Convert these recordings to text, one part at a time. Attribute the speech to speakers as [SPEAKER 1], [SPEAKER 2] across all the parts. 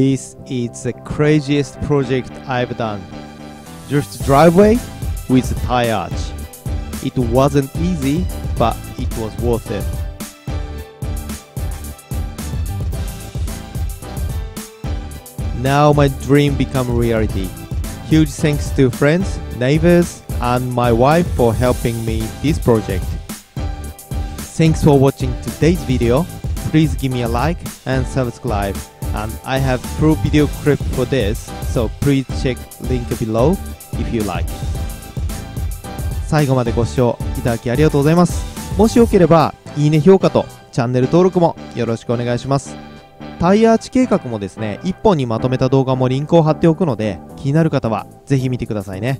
[SPEAKER 1] This is the craziest project I've done. Just driveway with a tire arch. It wasn't easy, but it was worth it. Now my dream become reality. Huge thanks to friends, neighbors, and my wife for helping me this project. Thanks for watching today's video. Please give me a like and subscribe. And I have full video clip for this, so please check link below if you like. 最後までご視聴いただきありがとうございます。もしよければいいね評価とチャンネル登録もよろしくお願いします。タイヤアーチ計画もですね、1本にまとめた動画もリンクを貼っておくので、気になる方はぜひ見てくださいね。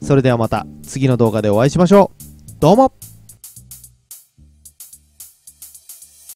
[SPEAKER 1] それではまた次の動画でお会いしましょう。どうも。